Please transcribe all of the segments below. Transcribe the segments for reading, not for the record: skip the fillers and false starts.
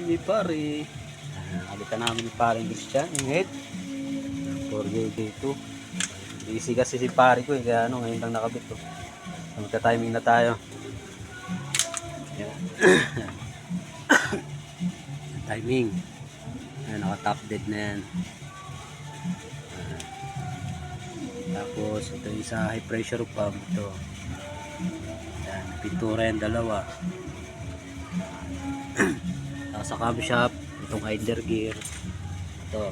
ni pare. Nakalitan namin ni pare Christian, yung head. 4J2. Easy kasi si pare ko eh, kaya ano, ngayon lang nakabit to. So, magka-timing na tayo. Yan. Timing. Ayan, naka-top dead na yan. Tapos, ito yung sa high pressure pump. Ito. Ayan, pintura yan, dalawa. Tapos sa camshaft, itong idler gear. Ito.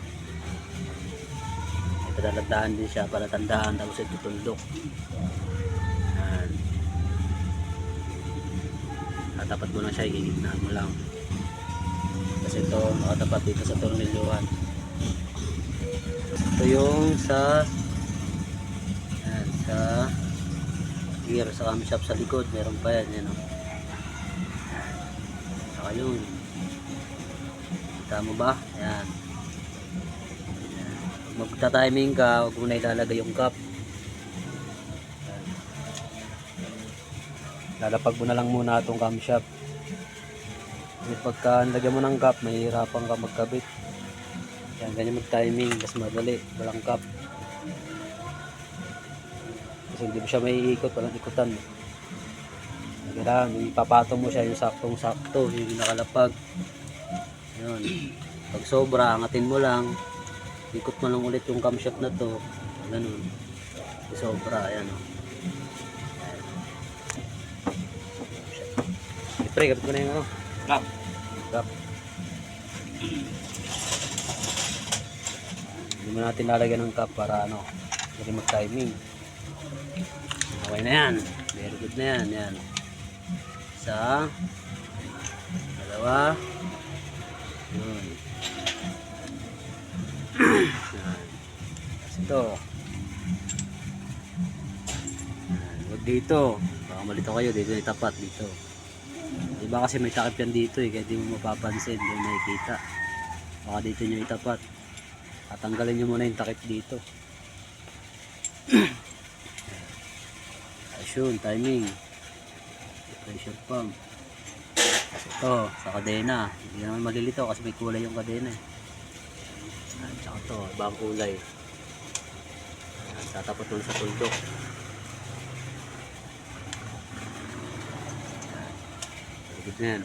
Ito daladaan din siya para tandaan. Tapos ito tundok. Ayan. Tatapat mo lang siya, igigitnaan mo lang. Kasi ito nakatapat dito sa tornilyuhan. Ito yung sa ayan, sa gear sa camshaft sa likod. Meron pa yan. Yan o. Saka yun. Kita mo ba? Ayan. Magta-timing ka, huwag mo na ilalagay yung cup. Lalapag mo na lang muna itong camshaft. Kasi pagka nilagyan mo ng cup, mahihirapan ka magkabit. Yan, ganyan mag-timing, mas madali, walang cup. Kasi hindi mo siya may ikot, walang ikutan. Kailangan, ipapatong mo siya yung saktong-sakto, yung nakalapag. Yun. Pag sobra, angatin mo lang. Ikot mo lang ulit yung camshaft na to. Ganun. Pag sobra, ayan o. Pre, kapit ko na yung ano. Cup. Hindi mo natin lalagyan ng cup para ano, hindi mag-timing. Okay na yan. Very good na yan. Yan. Isa. Dalawa. Yun. Ito. Huwag dito. Baka malito kayo. Dito na itapat. Dito. Diba kasi may takip yan dito eh. Kaya di mo mapapansin. Hindi mo makikita. Baka dito nyo itapat. Tatanggalin nyo muna yung takip dito. Ayun, timing. Pressure pump. Ito, sa kadena. Hindi naman malilito kasi may kulay yung kadena eh. Tsaka ito, ibang kulay. Tatapat ulit sa tuldok. Good na yan.